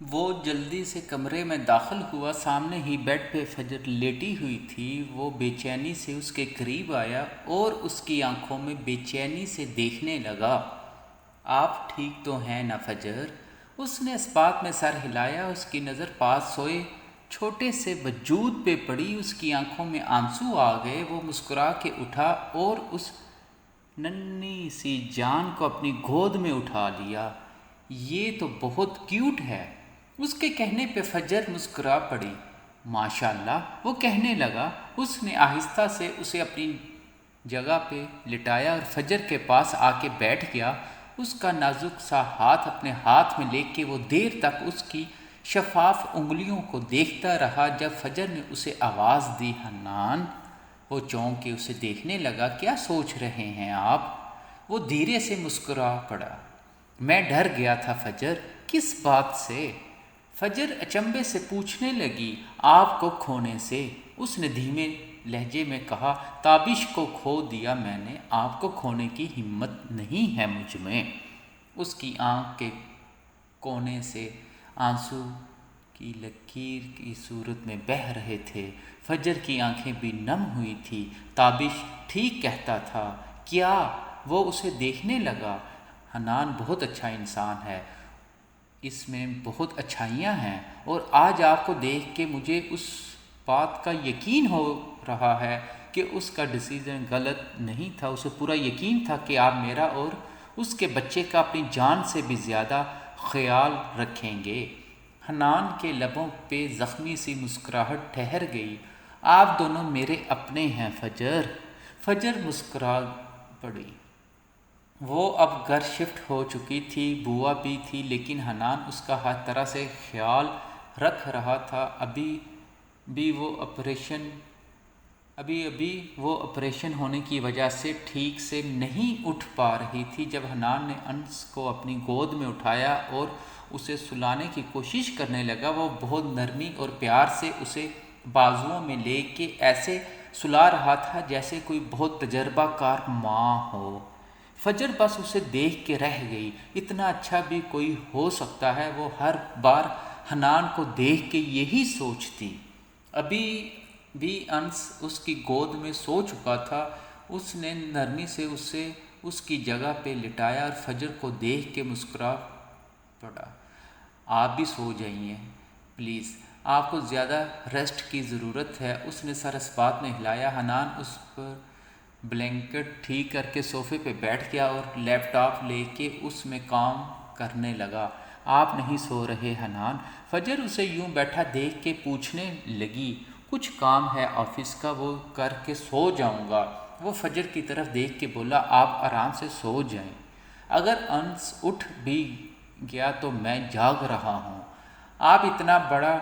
وہ جلدی سے کمرے میں داخل ہوا، سامنے ہی بیڈ پہ فجر لیٹی ہوئی تھی۔ وہ بے چینی سے اس کے قریب آیا اور اس کی آنکھوں میں بے چینی سے دیکھنے لگا۔ آپ ٹھیک تو ہیں نا فجر؟ اس نے اس بات میں سر ہلایا۔ اس کی نظر پاس سوئے چھوٹے سے وجود پہ پڑی، اس کی آنکھوں میں آنسو آ گئے۔ وہ مسکرا کے اٹھا اور اس ننھی سی جان کو اپنی گود میں اٹھا لیا۔ یہ تو بہت کیوٹ ہے، اس کے کہنے پہ فجر مسکرا پڑی۔ ماشاءاللہ، وہ کہنے لگا۔ اس نے آہستہ سے اسے اپنی جگہ پہ لٹایا اور فجر کے پاس آ کے بیٹھ گیا۔ اس کا نازک سا ہاتھ اپنے ہاتھ میں لے کے وہ دیر تک اس کی شفاف انگلیوں کو دیکھتا رہا۔ جب فجر نے اسے آواز دی، حنان! وہ چونک کے اسے دیکھنے لگا۔ کیا سوچ رہے ہیں آپ؟ وہ دھیرے سے مسکرا پڑا۔ میں ڈر گیا تھا فجر۔ کس بات سے؟ فجر اچنبے سے پوچھنے لگی۔ آپ کو کھونے سے، اس نے دھیمے لہجے میں کہا۔ تابش کو کھو دیا میں نے، آپ کو کھونے کی ہمت نہیں ہے مجھ میں۔ اس کی آنکھ کے کونے سے آنسو کی لکیر کی صورت میں بہہ رہے تھے۔ فجر کی آنکھیں بھی نم ہوئی تھی۔ تابش ٹھیک کہتا تھا۔ کیا؟ وہ اسے دیکھنے لگا۔ حنان بہت اچھا انسان ہے، اس میں بہت اچھائیاں ہیں، اور آج آپ کو دیکھ کے مجھے اس بات کا یقین ہو رہا ہے کہ اس کا ڈیسیژن غلط نہیں تھا۔ اسے پورا یقین تھا کہ آپ میرا اور اس کے بچے کا اپنی جان سے بھی زیادہ خیال رکھیں گے۔ حنان کے لبوں پہ زخمی سی مسکراہٹ ٹھہر گئی۔ آپ دونوں میرے اپنے ہیں فجر۔ فجر مسکرا پڑی۔ وہ اب گھر شفٹ ہو چکی تھی، بوا بھی تھی، لیکن حنان اس کا ہر طرح سے خیال رکھ رہا تھا۔ بھی وہ آپریشن ہونے کی وجہ سے ٹھیک سے نہیں اٹھ پا رہی تھی۔ جب حنان نے انس کو اپنی گود میں اٹھایا اور اسے سلانے کی کوشش کرنے لگا، وہ بہت نرمی اور پیار سے اسے بازوؤں میں لے کے ایسے سلا رہا تھا جیسے کوئی بہت تجربہ کار ماں ہو۔ فجر بس اسے دیکھ کے رہ گئی۔ اتنا اچھا بھی کوئی ہو سکتا ہے، وہ ہر بار حنان کو دیکھ کے یہی سوچتی۔ ابھی بھی انس اس کی گود میں سو چکا تھا۔ اس نے نرمی سے اسے اس کی جگہ پہ لٹایا اور فجر کو دیکھ کے مسکرا پڑا۔ آپ بھی سو جائیے پلیز، آپ کو زیادہ ریسٹ کی ضرورت ہے۔ اس نے سر اس بات میں ہلایا۔ حنان اس پر بلینکٹ ٹھیک کر کے صوفے پہ بیٹھ گیا اور لیپ ٹاپ لے کے اس میں کام کرنے لگا۔ آپ نہیں سو رہے حنان؟ فجر اسے یوں بیٹھا دیکھ کے پوچھنے لگی۔ کچھ کام ہے آفس کا، وہ کر کے سو جاؤں گا۔ وہ فجر کی طرف دیکھ کے بولا، آپ آرام سے سو جائیں، اگر انس اٹھ بھی گیا تو میں جاگ رہا ہوں۔ آپ اتنا بڑا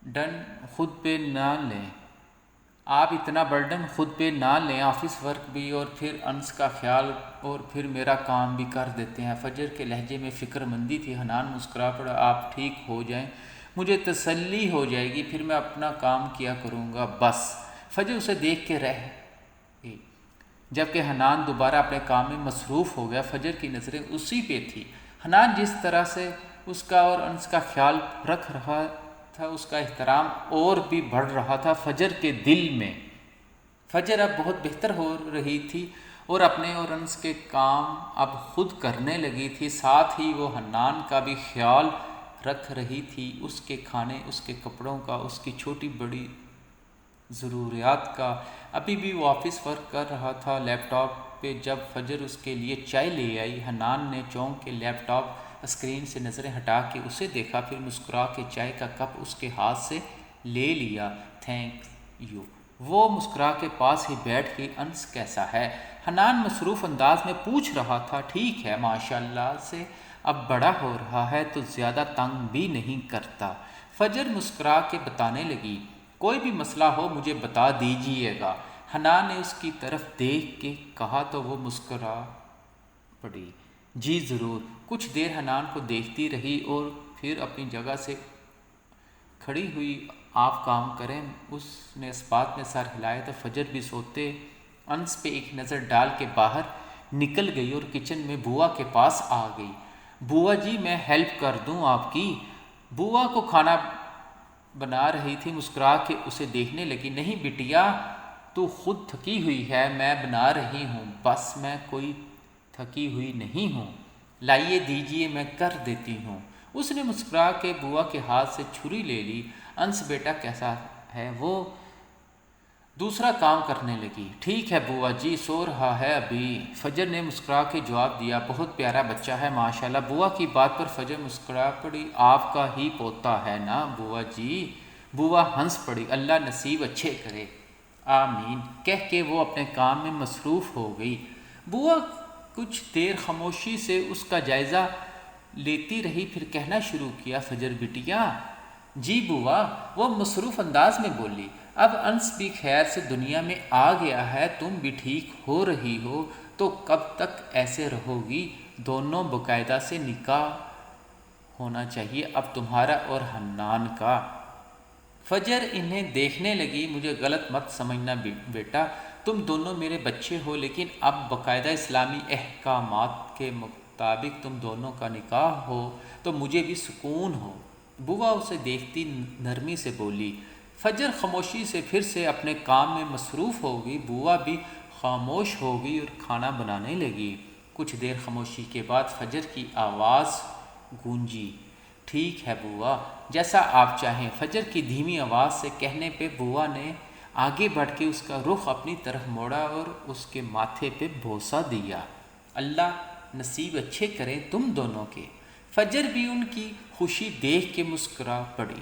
ڈن خود پہ نہ لیں، آفس ورک بھی اور پھر انس کا خیال اور پھر میرا کام بھی کر دیتے ہیں۔ فجر کے لہجے میں فکر مندی تھی۔ حنان مسکرا پڑا۔ آپ ٹھیک ہو جائیں، مجھے تسلی ہو جائے گی، پھر میں اپنا کام کیا کروں گا بس۔ فجر اسے دیکھ کے رہ گئی، جبکہ حنان دوبارہ اپنے کام میں مصروف ہو گیا۔ فجر کی نظریں اسی پہ تھی۔ حنان جس طرح سے اس کا اور انس کا خیال رکھ رہا تھا، اس کا احترام اور بھی بڑھ رہا تھا فجر کے دل میں۔ فجر اب بہت بہتر ہو رہی تھی اور اپنے اور انس کے کام اب خود کرنے لگی تھی، ساتھ ہی وہ حنان کا بھی خیال رکھ رہی تھی، اس کے کھانے، اس کے کپڑوں کا، اس کی چھوٹی بڑی ضروریات کا۔ ابھی بھی وہ آفس ورک کر رہا تھا لیپ ٹاپ پہ جب فجر اس کے لیے چائے لے آئی۔ حنان نے چونک کے لیپ ٹاپ اسکرین سے نظریں ہٹا کے اسے دیکھا، پھر مسکرا کے چائے کا کپ اس کے ہاتھ سے لے لیا۔ Thank you. وہ مسکرا کے پاس ہی بیٹھ گئی۔ انس کیسا ہے؟ حنان مصروف انداز میں پوچھ رہا تھا۔ ٹھیک ہے ماشاءاللہ سے، اب بڑا ہو رہا ہے تو زیادہ تنگ بھی نہیں کرتا۔ فجر مسکرا کے بتانے لگی، کوئی بھی مسئلہ ہو مجھے بتا دیجیے گا۔ حنان نے اس کی طرف دیکھ کے کہا تو وہ مسکرا پڑی۔ جی ضرور۔ کچھ دیر حنان کو دیکھتی رہی اور پھر اپنی جگہ سے کھڑی ہوئی۔ آپ کام کریں، اس نے اس بات میں سر ہلایا تو فجر بھی سوتے انس پہ ایک نظر ڈال کے باہر نکل گئی اور کچن میں بوا کے پاس آ گئی۔ بوا جی میں ہیلپ کر دوں آپ کی؟ بوا کو کھانا بنا رہی تھی، مسکرا کے اسے دیکھنے لگی۔ نہیں بٹیا، تو خود تھکی ہوئی ہے، میں بنا رہی ہوں بس، میں کوئی تھکی ہوئی نہیں ہوں، لائیے دیجیے میں کر دیتی ہوں۔ اس نے مسکرا کے بوا کے ہاتھ سے چھری لے لی۔ انس بیٹا کیسا ہے؟ وہ دوسرا کام کرنے لگی۔ ٹھیک ہے بوا جی، سو رہا ہے ابھی۔ فجر نے مسکرا کے جواب دیا۔ بہت پیارا بچہ ہے ماشاءاللہ۔ بوا کی بات پر فجر مسکرا پڑی۔ آپ کا ہی پوتا ہے نا بوا جی؟ بوا ہنس پڑی۔ اللہ نصیب اچھے کرے، آمین، کہہ کے وہ اپنے کام میں مصروف ہو گئی۔ بوا کچھ دیر خاموشی سے اس کا جائزہ لیتی رہی، پھر کہنا شروع کیا، فجر بٹیا۔ جی بوا، وہ مصروف انداز میں بولی۔ اب انس بھی خیر سے دنیا میں آ گیا ہے، تم بھی ٹھیک ہو رہی ہو، تو کب تک ایسے رہو گی؟ دونوں باقاعدہ سے نکاح ہونا چاہیے اب تمہارا اور حنان کا۔ فجر انہیں دیکھنے لگی۔ مجھے غلط مت سمجھنا بیٹا، تم دونوں میرے بچے ہو، لیکن اب باقاعدہ اسلامی احکامات کے مطابق تم دونوں کا نکاح ہو تو مجھے بھی سکون ہو۔ بوا اسے دیکھتی نرمی سے بولی۔ فجر خاموشی سے پھر سے اپنے کام میں مصروف ہو گئی۔ بوا بھی خاموش ہو گئی اور کھانا بنانے لگی۔ کچھ دیر خاموشی کے بعد فجر کی آواز گونجی۔ ٹھیک ہے بوا، جیسا آپ چاہیں۔ فجر کی دھیمی آواز سے کہنے پہ بوا نے آگے بڑھ کے اس کا رخ اپنی طرف موڑا اور اس کے ماتھے پہ بوسہ دیا۔ اللہ نصیب اچھے کرے تم دونوں کے۔ فجر بھی ان کی خوشی دیکھ کے مسکرا پڑی۔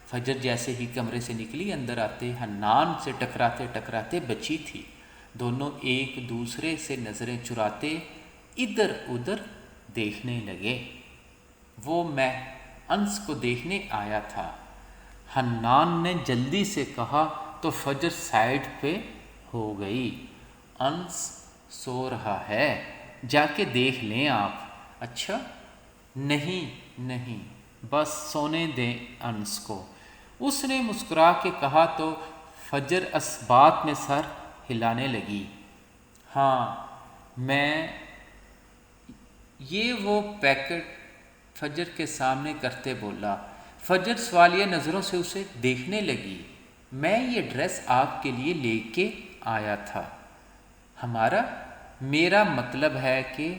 فجر جیسے ہی کمرے سے نکلی، اندر آتے حنان سے ٹکراتے ٹکراتے بچی تھی۔ دونوں ایک دوسرے سے نظریں چراتے ادھر ادھر دیکھنے لگے۔ وہ میں انس کو دیکھنے آیا تھا، حنان نے جلدی سے کہا تو فجر سائڈ پہ ہو گئی۔ انس سو رہا ہے، جا کے دیکھ لیں آپ۔ اچھا، نہیں بس سونے دیں انس کو، اس نے مسکرا کے کہا تو فجر اثبات میں سر ہلانے لگی۔ ہاں میں یہ وہ پیکٹ فجر کے سامنے کرتے بولا۔ فجر سوالیہ نظروں سے اسے دیکھنے لگی۔ میں یہ ڈریس آپ کے لیے لے کے آیا تھا۔ ہمارا؟ میرا مطلب ہے کہ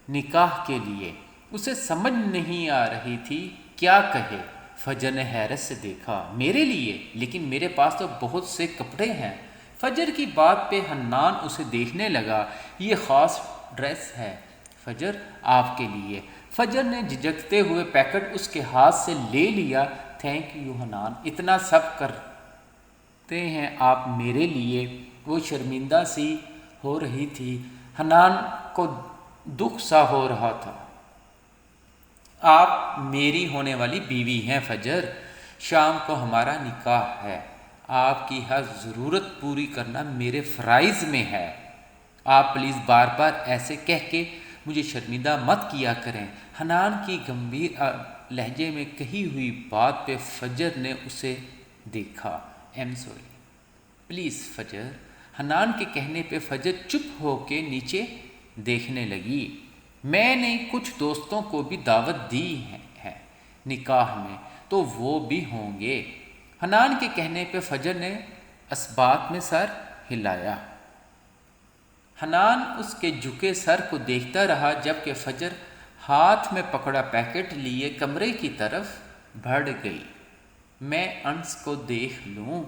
نکاح کے لیے۔ اسے سمجھ نہیں آ رہی تھی کیا کہے۔ فجر نے حیرت سے دیکھا۔ میرے لیے؟ لیکن میرے پاس تو بہت سے کپڑے ہیں۔ فجر کی بات پہ حنان اسے دیکھنے لگا۔ یہ خاص ڈریس ہے فجر، آپ کے لیے۔ فجر نے جھجکتے ہوئے پیکٹ اس کے ہاتھ سے لے لیا۔ تھینک یو حنان، اتنا سب کرتے ہیں آپ میرے لیے۔ وہ شرمندہ سی ہو رہی تھی، حنان کو دکھ سا ہو رہا تھا۔ آپ میری ہونے والی بیوی ہیں فجر، شام کو ہمارا نکاح ہے، آپ کی ہر ضرورت پوری کرنا میرے فرائض میں ہے۔ آپ پلیز بار بار ایسے کہہ کے مجھے شرمندہ مت کیا کریں۔ حنان کی گمبھیر لہجے میں کہی ہوئی بات پہ فجر نے اسے دیکھا۔ ایم سوری، پلیز فجر۔ حنان کے کہنے پہ فجر چپ ہو کے نیچے دیکھنے لگی۔ میں نے کچھ دوستوں کو بھی دعوت دی ہے نکاح میں، تو وہ بھی ہوں گے۔ حنان کے کہنے پہ فجر نے اثبات میں سر ہلایا۔ حنان اس کے جھکے سر کو دیکھتا رہا، جبکہ فجر ہاتھ میں پکڑا پیکٹ لیے کمرے کی طرف بڑھ گئی۔ میں انس کو دیکھ لوں؟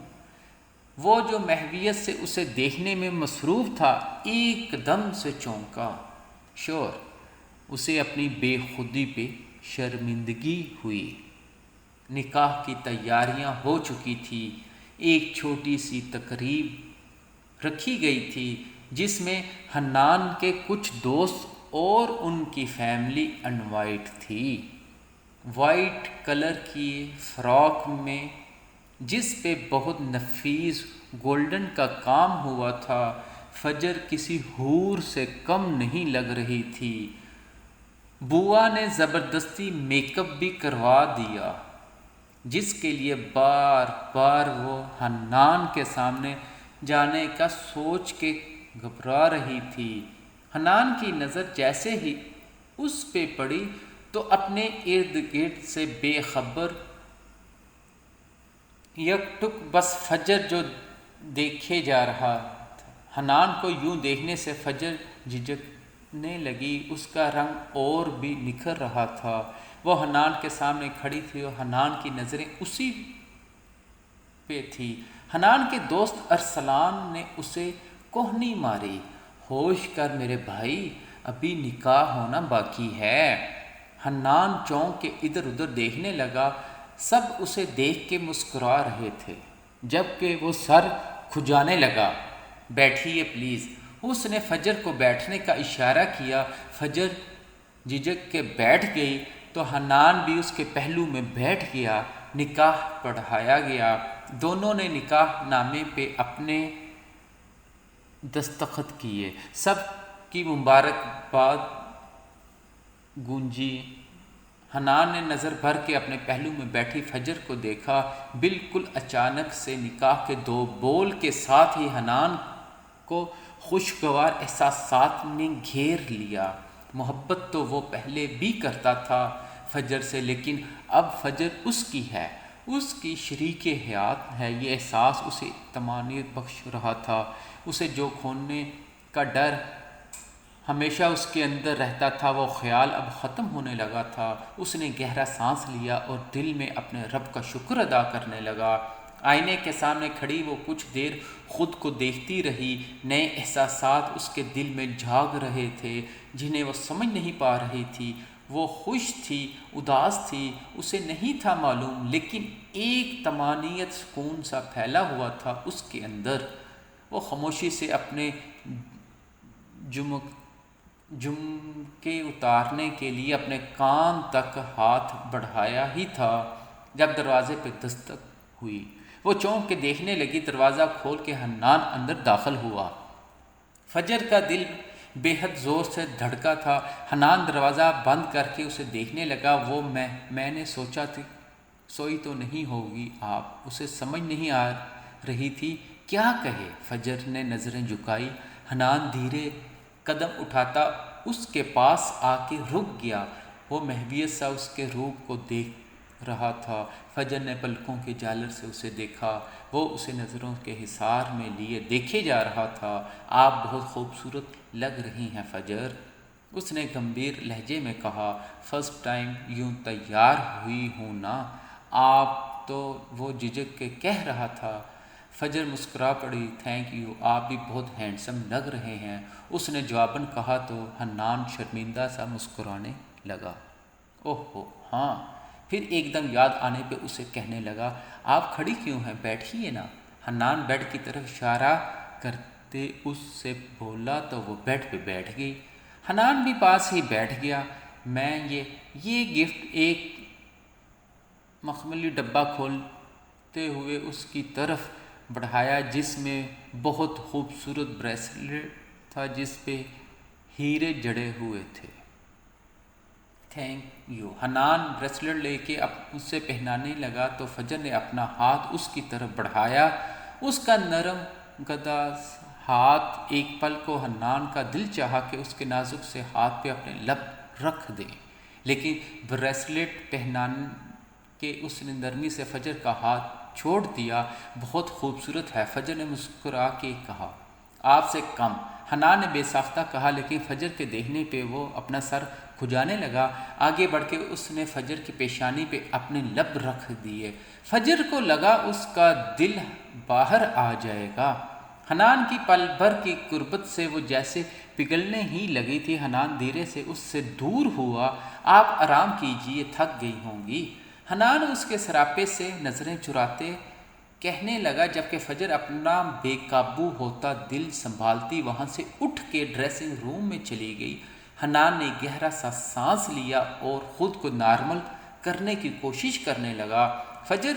وہ جو محویت سے اسے دیکھنے میں مصروف تھا، ایک دم سے چونکا۔ شور، اسے اپنی بے خودی پہ شرمندگی ہوئی۔ نکاح کی تیاریاں ہو چکی تھی۔ ایک چھوٹی سی تقریب رکھی گئی تھی جس میں حنان کے کچھ دوست اور ان کی فیملی انوائٹ تھی۔ وائٹ کلر کی فراک میں جس پہ بہت نفیس گولڈن کا کام ہوا تھا، فجر کسی حور سے کم نہیں لگ رہی تھی۔ بوا نے زبردستی میک اپ بھی کروا دیا، جس کے لیے بار بار وہ حنان کے سامنے جانے کا سوچ کے گھبرا رہی تھی۔ حنان کی نظر جیسے ہی اس پہ پڑی تو اپنے ارد گرد سے بے خبر یک ٹک بس فجر جو دیکھے جا رہا تھا۔ حنان کو یوں دیکھنے سے فجر جھجکنے لگی، اس کا رنگ اور بھی نکھر رہا تھا۔ وہ حنان کے سامنے کھڑی تھی اور حنان کی نظریں اسی پہ تھی۔ حنان کے دوست ارسلان نے اسے کوہنی ماری، ہوش کر میرے بھائی، ابھی نکاح ہونا باقی ہے۔ حنان چونک کے ادھر ادھر دیکھنے لگا، سب اسے دیکھ کے مسکرا رہے تھے، جبکہ وہ سر کھجانے لگا۔ بیٹھیے پلیز۔ اس نے فجر کو بیٹھنے کا اشارہ کیا۔ فجر جھجک کے بیٹھ گئی تو حنان بھی اس کے پہلو میں بیٹھ گیا۔ نکاح پڑھایا گیا۔ دونوں نے نکاح نامے پہ اپنے دستخط کیے۔ سب کی مبارکباد گونجی۔ حنان نے نظر بھر کے اپنے پہلو میں بیٹھی فجر کو دیکھا۔ بالکل اچانک سے نکاح کے دو بول کے ساتھ ہی حنان کو خوشگوار احساسات نے گھیر لیا۔ محبت تو وہ پہلے بھی کرتا تھا فجر سے، لیکن اب فجر اس کی ہے، اس کی شریک حیات ہے۔ یہ احساس اسے طمانینت بخش رہا تھا۔ اسے جو کھونے کا ڈر ہمیشہ اس کے اندر رہتا تھا، وہ خیال اب ختم ہونے لگا تھا۔ اس نے گہرا سانس لیا اور دل میں اپنے رب کا شکر ادا کرنے لگا۔ آئینے کے سامنے کھڑی وہ کچھ دیر خود کو دیکھتی رہی۔ نئے احساسات اس کے دل میں جاگ رہے تھے جنہیں وہ سمجھ نہیں پا رہی تھی۔ وہ خوش تھی، اداس تھی، اسے نہیں تھا معلوم، لیکن ایک طمانینت، سکون سا پھیلا ہوا تھا اس کے اندر۔ وہ خاموشی سے اپنے جھمکے اتارنے کے لیے اپنے کان تک ہاتھ بڑھایا ہی تھا جب دروازے پہ دستک ہوئی۔ وہ چونک کے دیکھنے لگی۔ دروازہ کھول کے حنان اندر داخل ہوا۔ فجر کا دل بے حد زور سے دھڑکا تھا۔ حنان دروازہ بند کر کے اسے دیکھنے لگا۔ وہ میں نے سوچا تھی سوئی تو نہیں ہوگی آپ۔ اسے سمجھ نہیں آ رہی تھی کیا کہے۔ فجر نے نظریں جھکائی۔ حنان دھیرے قدم اٹھاتا اس کے پاس آ کے رک گیا۔ وہ محویت سا اس کے روپ کو دیکھ رہا تھا۔ فجر نے پلکوں کے جالر سے اسے دیکھا۔ وہ اسے نظروں کے حصار میں لیے دیکھے جا رہا تھا۔ آپ بہت خوبصورت لگ رہی ہیں فجر، اس نے گمبھیر لہجے میں کہا۔ فرسٹ ٹائم یوں تیار ہوئی ہوں نا آپ تو، وہ جھجک کے کہہ رہا تھا۔ فجر مسکرا پڑی۔ تھینک یو، آپ بھی بہت ہینڈسم لگ رہے ہیں، اس نے جواباً کہا تو حنان شرمندہ سا مسکرانے لگا۔ اوہ ہو ہاں۔ پھر ایک دم یاد آنے پہ اسے کہنے لگا، آپ کھڑی کیوں ہیں، بیٹھیے نا۔ حنان بیڈ کی طرف اشارہ کرتے اس سے بولا تو وہ بیڈ پہ بیٹھ گئی۔ حنان بھی پاس ہی بیٹھ گیا۔ میں یہ گفٹ، ایک مخملی ڈبہ کھولتے ہوئے اس کی طرف بڑھایا جس میں بہت خوبصورت بریسلیٹ تھا جس پہ ہیرے جڑے ہوئے تھے۔ Thank you. حنان بریسلیٹ لے کے اسے پہنانے لگا تو فجر نے اپنا ہاتھ اس کی طرف بڑھایا۔ اس کا نرم گدا ہاتھ ایک پل کو حنان کا دل چاہا کہ اس کے نازک سے ہاتھ پہ اپنے لب رکھ دے، لیکن بریسلیٹ پہنان کے اس نے نرمی سے فجر کا ہاتھ چھوڑ دیا۔ بہت خوبصورت ہے، فجر نے مسکرا کے کہا۔ آپ سے کم، حنان نے بے ساختہ کہا، لیکن فجر کے دیکھنے پہ وہ اپنا سر کھجانے لگا۔ آگے بڑھ کے اس نے فجر کی پیشانی پہ اپنے لب رکھ دیے۔ فجر کو لگا اس کا دل باہر آ جائے گا۔ حنان کی پل بھر کی قربت سے وہ جیسے پگھلنے ہی لگی تھی۔ حنان دھیرے سے اس سے دور ہوا۔ آپ آرام کیجیے، تھک گئی ہوں گی، حنان اس کے سراپے سے نظریں چراتے کہنے لگا، جبکہ فجر اپنا بے قابو ہوتا دل سنبھالتی وہاں سے اٹھ کے ڈریسنگ روم میں چلی گئی۔ حنان نے گہرا سا سانس لیا اور خود کو نارمل کرنے کی کوشش کرنے لگا۔ فجر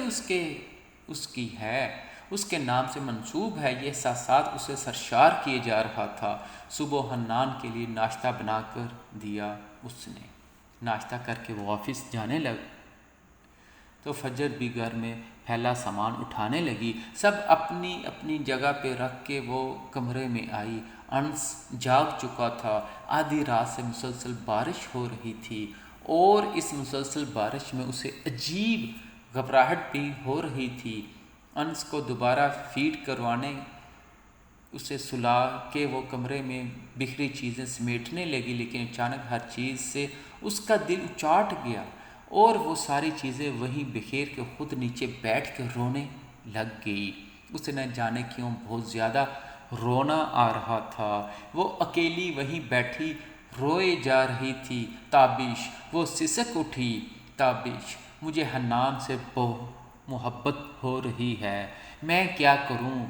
اس کی ہے، اس کے نام سے منسوب ہے، یہ احساسات اسے سرشار کیے جا رہا تھا۔ صبح حنان کے لیے ناشتہ بنا کر دیا اس نے۔ ناشتہ کر کے وہ آفس جانے لگ تو فجر بھی گھر میں پھیلا سامان اٹھانے لگی۔ سب اپنی اپنی جگہ پہ رکھ کے وہ کمرے میں آئی۔ انس جاگ چکا تھا۔ آدھی رات سے مسلسل بارش ہو رہی تھی اور اس مسلسل بارش میں اسے عجیب گھبراہٹ بھی ہو رہی تھی۔ انس کو دوبارہ فیڈ کروانے اسے سلا کے وہ کمرے میں بکھری چیزیں سمیٹنے لگی، لیکن اچانک ہر چیز سے اس کا دل اچاٹ گیا اور وہ ساری چیزیں وہیں بکھیر کے خود نیچے بیٹھ کے رونے لگ گئی۔ اسے نہ جانے کیوں بہت زیادہ رونا آ رہا تھا۔ وہ اکیلی وہیں بیٹھی روئے جا رہی تھی۔ تابش، وہ سسک اٹھی۔ تابش، مجھے حنان سے بہت محبت ہو رہی ہے، میں کیا کروں؟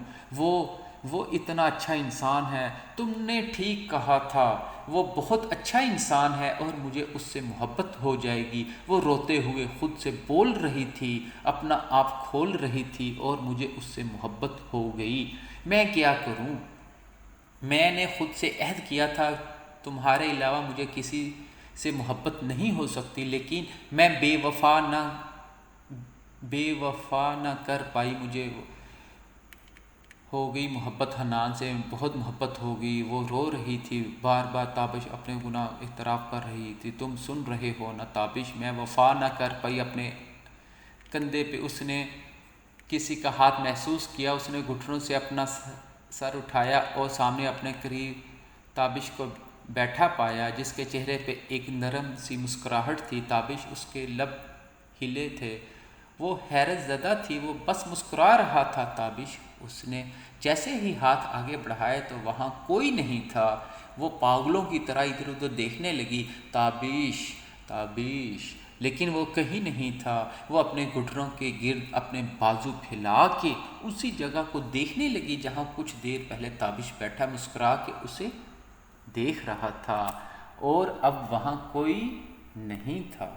وہ اتنا اچھا انسان ہے، تم نے ٹھیک کہا تھا، وہ بہت اچھا انسان ہے اور مجھے اس سے محبت ہو جائے گی۔ وہ روتے ہوئے خود سے بول رہی تھی، اپنا آپ کھول رہی تھی اور مجھے اس سے محبت ہو گئی، میں کیا کروں؟ میں نے خود سے عہد کیا تھا تمہارے علاوہ مجھے کسی سے محبت نہیں ہو سکتی، لیکن میں بے وفا نہ کر پائی، مجھے ہو گئی محبت، حنان سے بہت محبت ہو گئی۔ وہ رو رہی تھی، بار بار تابش اپنے گناہ اعتراف کر رہی تھی۔ تم سن رہے ہو نا تابش، میں وفا نہ کر پائی۔ اپنے کندھے پہ اس نے کسی کا ہاتھ محسوس کیا، اس نے گھٹنوں سے اپنا سر اٹھایا اور سامنے اپنے قریب تابش کو بیٹھا پایا، جس کے چہرے پہ ایک نرم سی مسکراہٹ تھی۔ تابش، اس کے لب ہلے تھے، وہ حیرت زدہ تھی، وہ بس مسکرا رہا تھا۔ تابش، اس نے جیسے ہی ہاتھ آگے بڑھائے تو وہاں کوئی نہیں تھا۔ وہ پاگلوں کی طرح ادھر ادھر دیکھنے لگی، تابش تابش، لیکن وہ کہیں نہیں تھا۔ وہ اپنے گھٹنوں کے گرد اپنے بازو پھیلا کے اسی جگہ کو دیکھنے لگی جہاں کچھ دیر پہلے تابش بیٹھا مسکرا کے اسے دیکھ رہا تھا، اور اب وہاں کوئی نہیں تھا۔